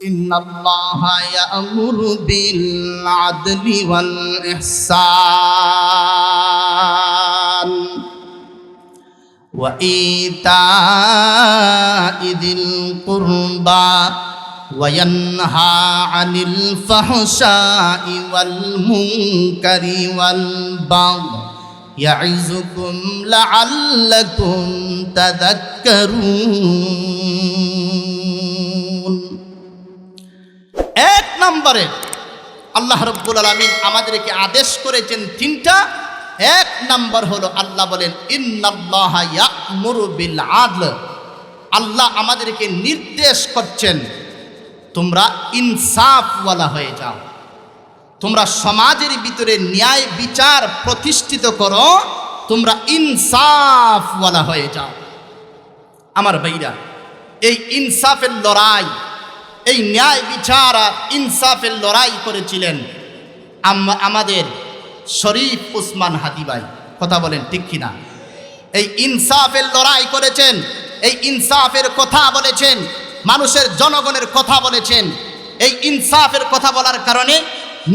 إن الله يأمر بالعدل والإحسان وإيتاء ذي القربى وينهى عن الفحشاء والمنكر والبغي يعظكم لعلكم تذكرون। এক নম্বরে আল্লাহ রাব্বুল আলামিন আমাদেরকে আদেশ করেছেন তিনটা। এক নম্বর হলো আল্লাহ বলেন ইন্নাল্লাহা ইয়া'মুরু বিল আদল। আল্লাহ আমাদেরকে নির্দেশ করছেন তোমরা ইনসাফওয়ালা হয়ে যাও, তোমরা সমাজের ভিতরে ন্যায় বিচার প্রতিষ্ঠিত করো, তোমরা ইনসাফওয়ালা হয়ে যাও। আমার ভাইরা, এই ইনসাফের লড়াই, এই ন্যায় বিচার আর ইনসাফের লড়াই করেছিলেন আমাদের শরীফ উসমান হাদি ভাই। কথা বলেন ঠিক কিনা? এই ইনসাফের লড়াই করেছেন, এই ইনসাফের কথা বলেছেন, মানুষের জনগণের কথা বলেছেন। এই ইনসাফের কথা বলার কারণে,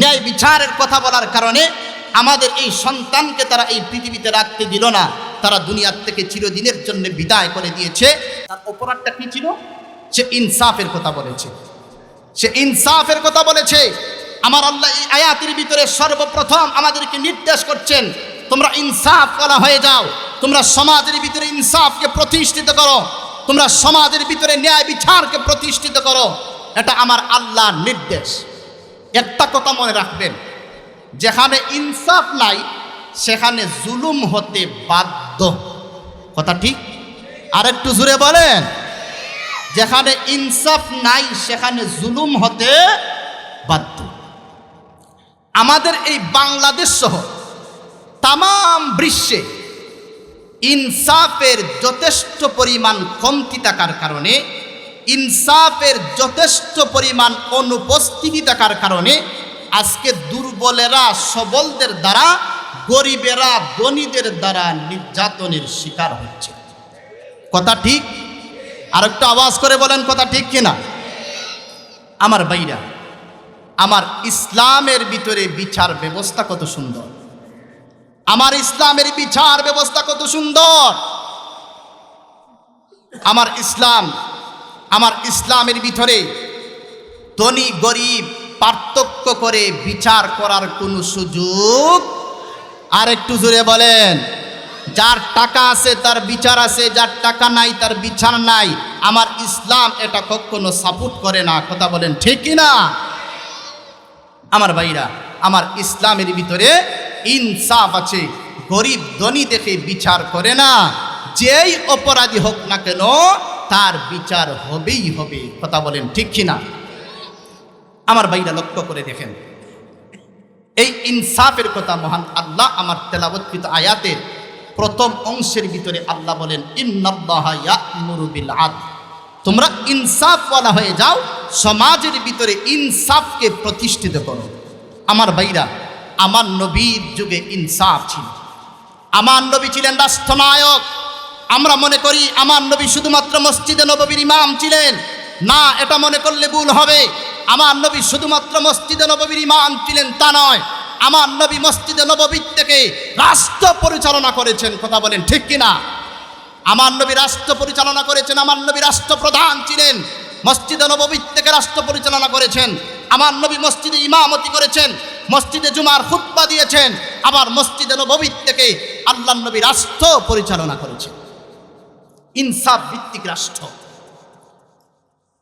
ন্যায় বিচারের কথা বলার কারণে আমাদের এই সন্তানকে তারা এই পৃথিবীতে রাখতে দিল না, তারা দুনিয়ার থেকে চিরদিনের জন্য বিদায় করে দিয়েছে। তার অপরাধটা কি ছিল? সে ইনসাফের কথা বলেছে, সে ইনসাফের কথা বলেছে। আমার আল্লাহ এই আয়াতের ভিতরে সর্বপ্রথম আমাদেরকে নির্দেশ করছেন তোমরা ইনসাফওয়ালা হয়ে যাও, তোমরা সমাজের ভিতরে ইনসাফকে প্রতিষ্ঠিত করো, তোমরা সমাজের ভিতরে ন্যায় বিচারকে প্রতিষ্ঠিত করো। এটা আমার আল্লাহর নির্দেশ। একটা কথা মনে রাখবেন, যেখানে ইনসাফ নাই সেখানে জুলুম হতে বাধ্য। কথা ঠিক? আরেকটু জোরে বলেন। যেখানে ইনসাফ নাই সেখানে জুলুম হতে বাধ্য। আমাদের এই বাংলাদেশ সহ তাম বিশ্বে ইনসাফের যথেষ্ট পরিমাণ কমতি থাকার কারণে, ইনসাফের যথেষ্ট পরিমাণ অনুপস্থিতি থাকার কারণে আজকে দুর্বলেরা সবলদের দ্বারা, গরিবেরা ধনীদের দ্বারা নির্যাতনের শিকার হচ্ছে। কথা ঠিক? আর একটু আওয়াজ করে বলেন কথা ঠিক কিনা? আমার ভাইরা, আমার ইসলামের ভিতরে বিচার ব্যবস্থা কত সুন্দর, আমার ইসলামের বিচার ব্যবস্থা কত সুন্দর। আমার ইসলামের ভিতরে ধনী গরিব পার্থক্য করে বিচার করার কোনো সুযোগ। আর একটু জোরে বলেন। যার টাকা আছে তার বিচার আছে, যার টাকা নাই তার বিচার নাই। আমার ইসলাম এটা কখনো সাপোর্ট করে না। কথা বলেন ঠিক কিনা? আমার ভাইরা, আমার ইসলামের ভিতরে ইনসাফ আছে। গরিব ধনী দেখে বিচার করে না, যেই অপরাধী হোক না কেন তার বিচার হবেই হবে। কথা বলেন ঠিক কিনা? আমার ভাইরা লক্ষ্য করে দেখেন, এই ইনসাফের কথা মহান আল্লাহ আমার তেলাওয়াতকৃত আয়াতের প্রথম অংশের ভিতরে আল্লাহ বলেন ইন্নাল্লাহা ইয়া'মুরু বিল আদল। তোমরা ইনসাফওয়ালা হয়ে যাও, সমাজের ভিতরে ইনসাফকে প্রতিষ্ঠিত করো। আমার ভাইরা, আমার নবীর যুগে ইনসাফ ছিল। আমার নবী ছিলেন রাষ্ট্রনায়ক। আমরা মনে করি আমার নবী শুধুমাত্র মসজিদে নববীর ইমাম ছিলেন। না, এটা মনে করলে ভুল হবে। আমার নবী শুধুমাত্র মসজিদে নববীর ইমাম ছিলেন তা নয়, আমার নবী মসজিদে নববীর থেকে রাষ্ট্র পরিচালনা করেছেন। কথা বলেন ঠিক কিনা? আমার নবী রাষ্ট্র পরিচালনা করেছেন। আমার নবী রাষ্ট্রপ্রধান ছিলেন, মসজিদে নববীর থেকে রাষ্ট্র পরিচালনা করেছেন। আমার নবী মসজিদে ইমামতি করেছেন, মসজিদে জুমার খুতবা দিয়েছেন, আবার মসজিদে নববীর থেকে আল্লাহর নবী রাষ্ট্র পরিচালনা করেছেন। ইনসাফ ভিত্তিক রাষ্ট্র।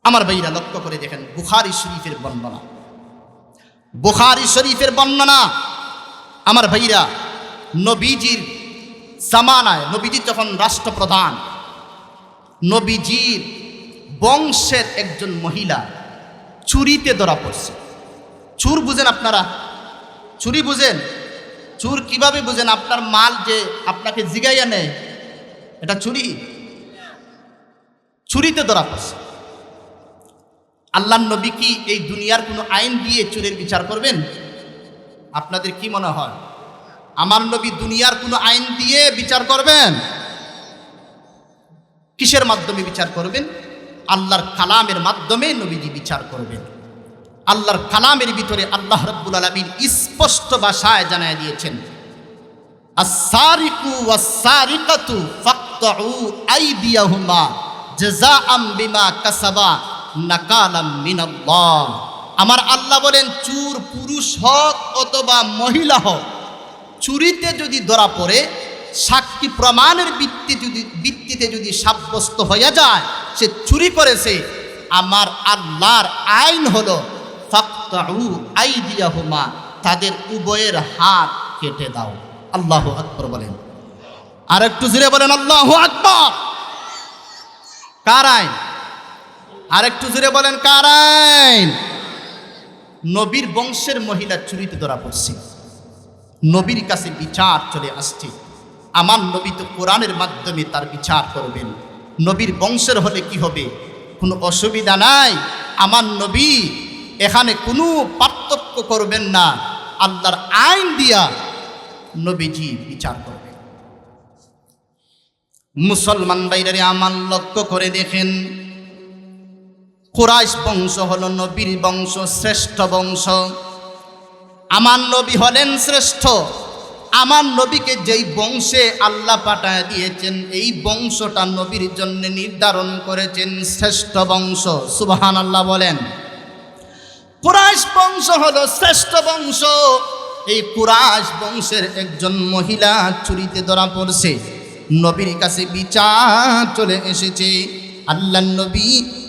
আমার ভাইরা লক্ষ্য করে দেখেন, বুখারী শরীফের বর্ণনা, বুখারী শরীফের বর্ণনা। আমার ভাইরা, নবীজির জামানায়, নবীজি যখন রাষ্ট্রপ্রধান, নবীজির বংশের একজন মহিলা চুরিতে ধরা পড়ছে। চুর বুঝেন আপনারা? চুরি বুঝেন? চুর কিভাবে বুঝেন? আপনার মাল যে আপনাকে জিগাইয়া নেয়, এটা চুরি। চুরিতে ধরা পড়ছে। আল্লাহর নবী কি এই দুনিয়ার কোনো আইন দিয়ে চুরের বিচার করবেন? আপনাদের কি মনে হয়? আমার নবী দুনিয়ার কোনো আইন দিয়ে বিচার করবেন? কিসের মাধ্যমে বিচার করবেন? আল্লাহর কালামের মাধ্যমে নবীজি বিচার করবেন। আল্লাহর কালামের ভিতরে আল্লাহ রাব্বুল আলামিন স্পষ্ট ভাষায় জানায় দিয়েছেন, আস-সারিকু ওয়াস-সারিকাতু ফাকতাউ আইদিয়াহুমা জাযাআম বিমা কাসাবা নাকালাম মিনাল্লাহ। আমার আল্লাহ বলেন, চোর পুরুষ হোক অথবা মহিলা হোক, চুরিতে যদি ধরা পড়ে সাক্ষী প্রমাণের ভিত্তিতে যদি সাব্যস্ত হয়ে যায় সে চুরি করেছে, আমার আল্লাহর আইন হলো ফাকতাউ আইদিয়াহুমা, তাদের উভয়ের হাত কেটে দাও। আল্লাহু আকবার বলেন, আর একটু জোরে বলেন আল্লাহু আকবার। কার আইন? আর একটু জোরে বলেন কার আইন? নবীর বংশের মহিলা চুরিতে ধরা পড়ছে, নবীর কাছে বিচার চলে আসছে। আমার নবী তো কোরআনের মাধ্যমে তার বিচার করবেন। নবীর বংশের হলে কি হবে? কোনো অসুবিধা নাই। আমার নবী এখানে কোনো পার্থক্য করবেন না, আল্লাহর আইন দিয়া নবীজি বিচার করবেন। মুসলমান ভাইরা আমার লক্ষ্য করে দেখেন, কুরাইশ বংশ হলো নবীর বংশ, শ্রেষ্ঠ বংশ। আমার নবী হলেন শ্রেষ্ঠ। আমার নবীকে যেই বংশে আল্লাহ পাঠায় দিয়েছেন, এই বংশটা নবীর জন্য নির্ধারণ করেছেন শ্রেষ্ঠ বংশ। সুবহানাল্লাহ বলেন। কুরাইশ বংশ হলো শ্রেষ্ঠ বংশ। এই কুরাইশ বংশের একজন মহিলা চুরিতে ধরা পড়ছে, নবীর কাছে বিচার চলে এসেছে। আল্লাহ নবী,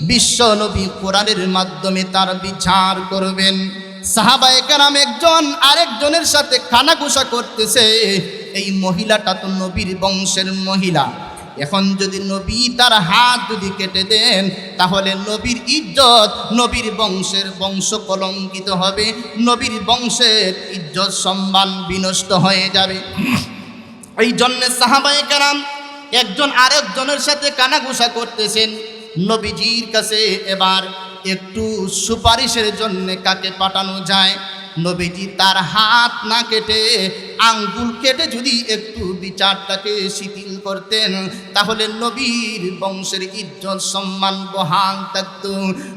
বিশ্ব নবী কোরআনের মাধ্যমে তার বিচার করবেন। সাহাবায়ে কেরাম একজন আরেকজনের সাথে কানাঘুষা করতেছে, এই মহিলাটা তো নবীর বংশের মহিলা। এখন যদি নবী তার হাত যদি কেটে দেন, তাহলে নবীর ইজ্জত, নবীর বংশের বংশ কলঙ্কিত হবে, নবীর বংশের ইজ্জত সম্মান বিনষ্ট হয়ে যাবে। এই জন্যে সাহাবায়ে কেরাম একজন আরেকজনের সাথে কানাঘুষা করতেছেন। নবীজির কাছে এবার একটু সুপারিশের জন্য কাকে পাঠানো যায়? নবীজি তার হাত না কেটে আঙ্গুল কেটে যদি একটু বিচারটাকে শিথিল করতেন, তাহলে নবীর বংশের ইজ্জত সম্মান বহাল থাকত।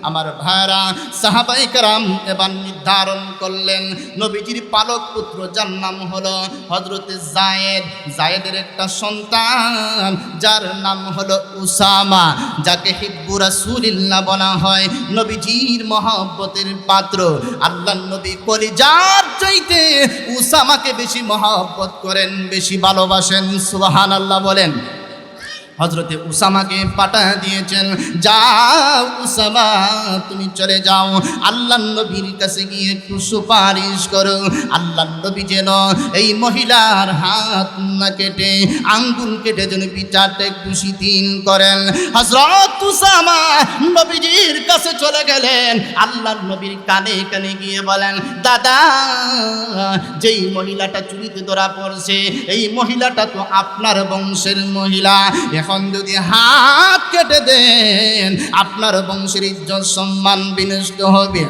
আমার ভাইরা, সাহাবায়ে কেরাম এবার নির্ধারণ করলেন, নবীজির পালক পুত্র যার নাম হলো হযরতে যায়েদ, যায়েদের একটা সন্তান যার নাম হলো উসামা, যাকে হিব্বু রাসূলিল্লাহ বলা হয়, নবীজির মহব্বতের পাত্র। আল্লাহর নবী কলিজার চাইতে উসামাকে বেশি মহব্বত করেন, বেশি ভালোবাসেন। সুবহানাল্লাহ বলেন। হযরতে উসামাকে পাঠিয়ে দিয়েছেন, যাও উসামা তুমি চলে যাও, আল্লাহর নবীর কাছে গিয়ে একটু সুপারিশ করো। আল্লাহর নবী যেন এই মহিলার হাত না কেটে আঙ্গুল কেটে যেন বিচারটা একটু শিথিল করেন। হযরত উসামা নবীজির কাছে চলে গেলেন, আল্লাহর নবীর কানে কানে গিয়ে বলেন, দাদা, যেই মহিলাটা চুরিতে ধরা পড়ছে, এই মহিলাটা তো আপনার বংশের মহিলা। এখন যদি হাত কেটে দেন, আপনার বংশের ইজ্জত সম্মান বিনষ্ট হবে।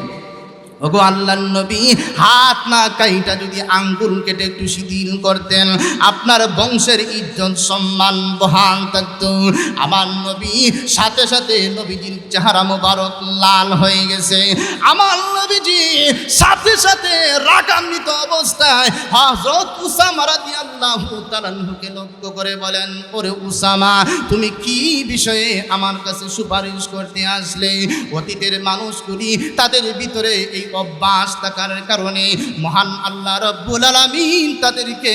ওগো আল্লাহর নবী, হাত না কাইটা যদি আঙ্গুল কেটে একটু শিথিল করতেন, আপনার বংশের ইজ্জত সম্মান বহাল থাকত। আমার নবী সাথে সাথে নবীজির চেহারা মোবারক লাল হয়ে গেছে। আমার নবীজি সাথে সাথে রাগান্বিত অবস্থায় হযরত উসামা রাদিয়াল্লাহু তাআলা আনহুকে লক্ষ্য করে বলেন, ওরে উসামা, তুমি কি বিষয়ে আমার কাছে সুপারিশ করতে আসলে? অতীতের মানুষগুলি তাদের ভিতরে এই অভ্যাস থাকার কারণে মহান আল্লাহ রাব্বুল আলামিন তাদেরকে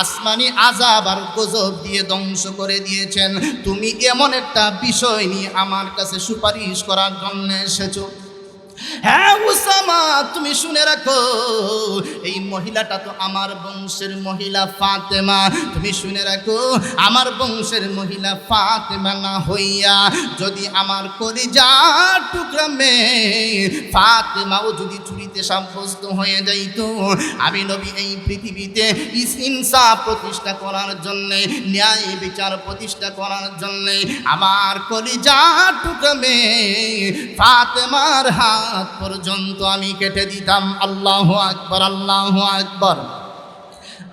আসমানি আযাব আর গজব দিয়ে ধ্বংস করে দিয়েছেন। তুমি এমন একটা বিষয় নিয়ে আমার কাছে সুপারিশ করার জন্য এসেছো। হ্যাঁ উসামা, তুমি শুনে রাখো, এই মহিলাটা তো আমার বংশের মহিলা ফাতেমা। তুমি শুনে রাখো, আমার বংশের মহিলা ফাতেমা না হইয়া যদি আমার কলিজার টুকরা মেয়ে ফাতেমাও যদি চুরিতে সাব্যস্ত হয়ে যাইত, আমি নবী এই পৃথিবীতে ইনসাফ প্রতিষ্ঠা করার জন্যে, ন্যায় বিচার প্রতিষ্ঠা করার জন্যে আমার কলিজার টুকরা মেয়ে ফাতেমার হাত পর্যন্ত আমি কেটে দিতাম। আল্লাহু আকবার, আল্লাহু আকবার।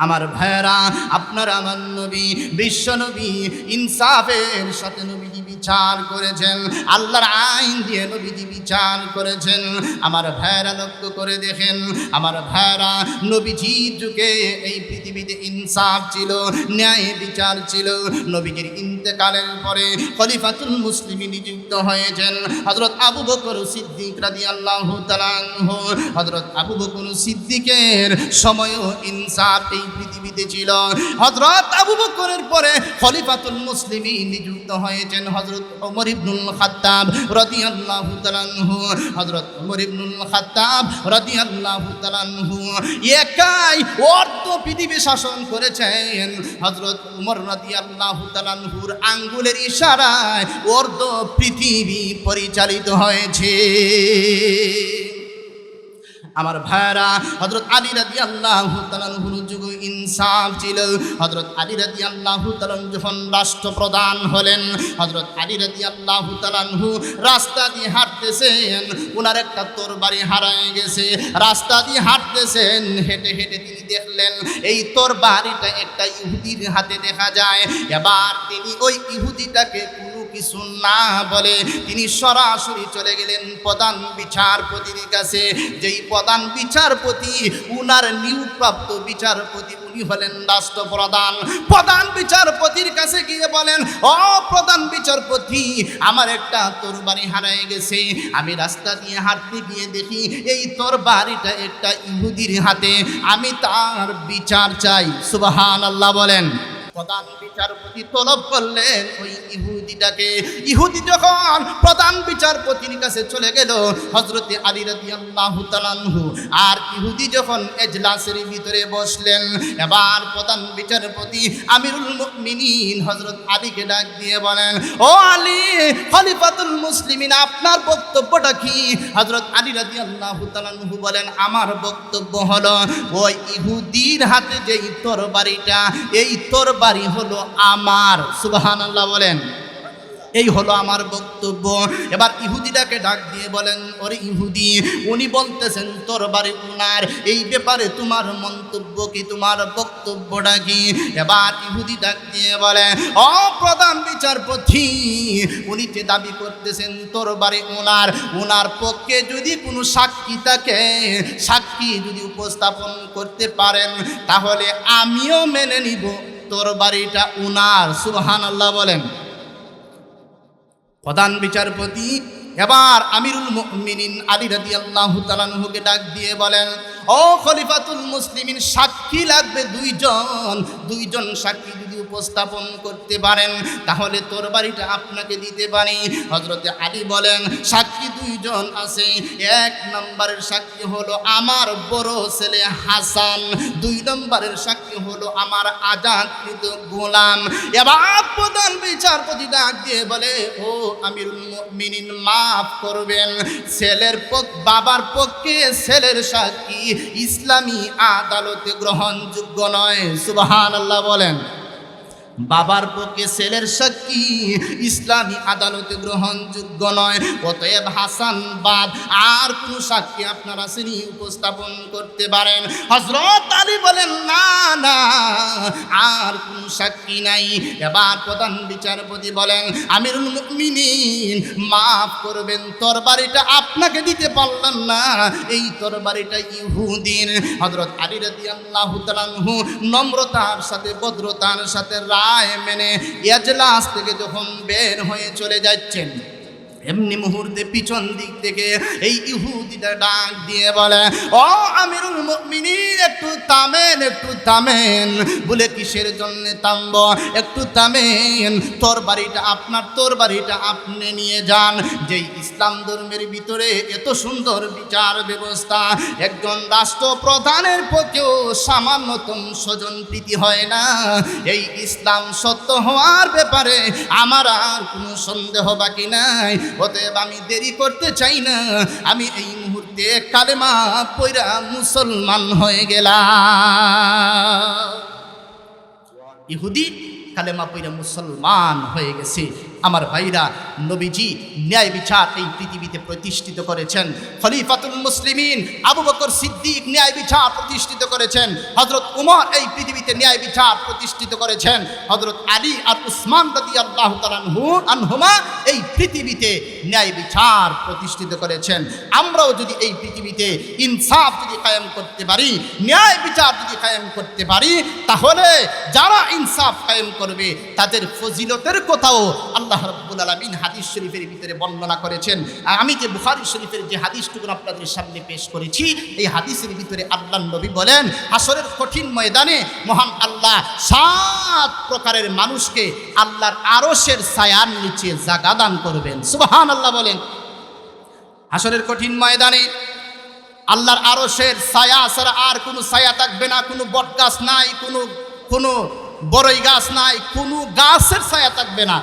আমার ভাইয়েরা, আপনার আমার নবী, বিশ্ব নবী ইনসাফের সাথে নবীজি বিচার করেছেন, আল্লাহর আইন দিয়ে নবীজি বিচার করেছেন। আমার ভাইয়েরা লক্ষ্য করে দেখেন, আমার ভাইয়েরা, নবীজির যুগে এই পৃথিবীতে ইনসাফ ছিল, ন্যায় বিচার ছিল। নবীজির ইন্তেকালের পরে খলিফাতুল মুসলিমিন নিযুক্ত হয়েছেন হযরত আবু বকর সিদ্দিক রাদিয়াল্লাহু তাআলা আনহু। হযরত আবু বকর সিদ্দিকের সময়ও ইনসাফ এই পৃথিবীতে ছিল। হযরত আবু বকরের পরে খলিফাতুল মুসলিমিন নিযুক্ত হয়েছেন হযরত ওমর ইবনুল খাত্তাব রাদিয়াল্লাহু তাআলা আনহু। হযরত ওমর ইবনুল খাত্তাব রাদিয়াল্লাহু তাআলা আনহু একাই অর্ধ পৃথিবী শাসন করেছেন। হযরত ওমর রাদিয়াল্লাহু তাআলা আনহুর আঙ্গুলের ইশারায় অর্ধ পৃথিবী পরিচালিত হয়েছে। আমার ভাইরা, হযরত আলী রাদিয়াল্লাহু তাআলা আনহুর যুগে ইনসাফ ছিল। হযরত আলী রাদিয়াল্লাহু তাআলা যখন রাষ্ট্রপ্রধান হলেন, হযরত আলী রাদিয়াল্লাহু তাআলা আনহু রাস্তা দিয়ে হাঁটতেছেন, ওনার একটা তরবারি হারায় গেছে। রাস্তা দিয়ে হাঁটতেছেন, হেঁটে হেঁটে তিনি দেখলেন এই তরবারিটা একটা ইহুদির হাতে দেখা যায়। এবার তিনি ওই ইহুদিটাকে কিছু না বলে তিনি সরাসরি চলে গেলেন প্রধান বিচারপতির কাছে। যেই প্রধান বিচারপতি, উনার নিয়োগপ্রাপ্ত বিচারপতি, উনি হলেন রাষ্ট্রপ্রধান। প্রধান বিচারপতির কাছে গিয়ে বলেন, ও প্রধান বিচারপতি, আমার একটা তরবারি হারিয়ে গেছে। আমি রাস্তা দিয়ে হাঁটতে গিয়ে দেখি এই তরবারিটা একটা ইহুদির হাতে, আমি তার বিচার চাই। সুবহানাল্লাহ বলেন। প্রধান বিচারপতি তলব করলেন ওই ইহুদিটাকে। ইহুদি যখন প্রধান বিচারপতির কাছে চলে গেল, হযরতে আলী রাদিয়াল্লাহু তাআলা আনহু আর ইহুদি যখন এজলাসের ভিতরে বসলেন, এবার প্রধান বিচারপতি আমিরুল মুমিনিন হযরত আলীকে ডাক দিয়ে বলেন, ও আলী, খলিফাতুল মুসলিমিন, আপনার বক্তব্যটা কি? হযরত আলী রাদিয়াল্লাহু তাআলা আনহু বলেন, আমার বক্তব্য হলো ওই ইহুদির হাতে যেই তরবারিটা, এই তরবারি হলো আমার। সুবহানাল্লাহ বলেন। এই হলো আমার বক্তব্য। এবার ইহুদিটাকে ডাক দিয়ে বলেন, ওরে ইহুদি, উনি বলতেছেন তরবারি উনার, এই ব্যাপারে তোমার মন্তব্য কি, তোমার বক্তব্যটা কি? এবার ইহুদি ডাক দিয়ে বলে, ও প্রধান বিচারপতি, উনি যে দাবি করতেছেন তরবারি উনার, উনার পক্ষে যদি কোনো সাক্ষী থাকে, সাক্ষী যদি উপস্থাপন করতে পারেন, তাহলে আমিও মেনে নিব তরবারিটা উনার। সুবহানাল্লাহ বলেন। প্রধান বিচারপতি এবার আমিরুল মুমিনিন আলী রাদিয়াল্লাহু তাআলা আনহুকে ডাক দিয়ে বলেন, ও খলিফাতুল মুসলিমিন, সাক্ষী লাগবে দুইজন সাক্ষী যদি উপস্থাপন করতে পারেন তাহলে তরবারিটা আপনাকে দিতে পারি। হযরতে আলী বলেন, সাক্ষী দুইজন আছে। এক নম্বরের সাক্ষী হলো আমার বড় ছেলে হাসান, 2 নম্বরের সাক্ষী হলো আমার আজাদকৃত গোলাম। এবার প্রধান বিচারপতি ডাক দিয়ে বলে, ও আমিরুল মুমিনিন, মাফ করবেন, বাবার পক্ষে ছেলের সাক্ষী ইসলামী আদালতে গ্রহণযোগ্য নয়। সুবহানাল্লাহ বলেন। বাবার পক্ষে ছেলের সাক্ষী ইসলামী আদালতে গ্রহণযোগ্য নয়। অতএব হাসান বাদ আর কোন সাক্ষী আপনারা তিনি উপস্থাপন করতে পারেন। হযরত আলী বলেন, না না, আর কোন সাক্ষী নাই। এবার প্রধান বিচারপতি বলেন, আমিরুল মুমিনিন, মাফ করবেন, তরবারিটা আপনাকে দিতে পারলাম না, এই তরবারিটা ইহুদির। হযরত আলী রাদিয়াল্লাহু তাআলা আনহু নম্রতার সাথে, ভদ্রতার সাথে মেনে এজলাস থেকে যখন বের হয়ে চলে যাচ্ছেন, এমনি মুহূর্তে পিছন দিক থেকে এই ইহুদিটা ডাক দিয়ে বলে, ও আমিরুল মুমিনিন, একটু থামেন। বলে, কিসের জন্য থামব? একটু থামেন, তরবারিটা আপনি নিয়ে যান। যেই ইসলাম ধর্মের ভিতরে এত সুন্দর বিচার ব্যবস্থা, একজন রাষ্ট্রপ্রধানের পক্ষেও সামান্যতম স্বজন প্রীতি হয় না। এই ইসলাম সত্য হওয়ার ব্যাপারে আমার আর কোনো সন্দেহ বাকি নাই। অতএব আমি দেরি করতে চাই না, আমি এই মুহূর্তে কালেমা পয়রা মুসলমান হয়ে গেলাম। ইহুদি কালেমা পড়ে মুসলমান হয়ে গেছে। আমার ভাইরা, নবীজি ন্যায় বিচার এই পৃথিবীতে প্রতিষ্ঠিত করেছেন। খলিফাতুল মুসলিমিন আবু বকর সিদ্দিক ন্যায় বিচার প্রতিষ্ঠিত করেছেন। হযরত উমর এই পৃথিবীতে ন্যায় বিচার প্রতিষ্ঠিত করেছেন। হযরত আলী আর উসমান রাদিয়াল্লাহু তাআলা আনহুমা এই পৃথিবীতে ন্যায় বিচার প্রতিষ্ঠিত করেছেন। আমরাও যদি এই পৃথিবীতে ইনসাফ যদি কায়েম করতে পারি, ন্যায় বিচার যদি কায়েম করতে পারি, তাহলে যারা ইনসাফ কায়েম করবে তাদের ফজিলতের কথাও আল্লাহ রাব্বুল আলামিন হাদিস শরীফের ভিতরে বর্ণনা করেছেন। আমি যে বুখারী শরীফের যে হাদিসটুকু আপনাদের সামনে পেশ করেছি, এই হাদিসের ভিতরে আল্লাহর নবী বলেন, হাসরের কঠিন ময়দানে মহান আল্লাহ 7 প্রকারের মানুষকে আল্লাহর আরশের ছায়ার নিচে জায়গা দান করবেন। সুবহানাল্লাহ বলেন। হাসরের কঠিন ময়দানে আল্লাহর আরশের ছায়া ছাড়া আর কোনো ছায়া থাকবে না। কোনো বট গাছ নাই, কোনো বড়ই গাছ নাই, কোনো গাছের ছায়া থাকবে না।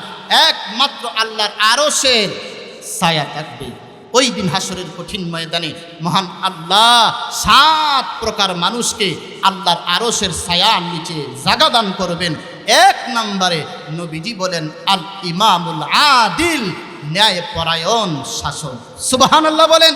একমাত্র আল্লাহর আরশের ছায়া থাকবে। ওই দিন হাসরের কঠিন ময়দানে মহান আল্লাহ 7 প্রকার মানুষকে আল্লাহর আরশের ছায়ার নিচে জায়গা দান করবেন। 1 নম্বরে নবীজি বলেন, আল ইমামুল আদিল, ন্যায় পরায়ণ শাসক। সুবহানাল্লাহ বলেন।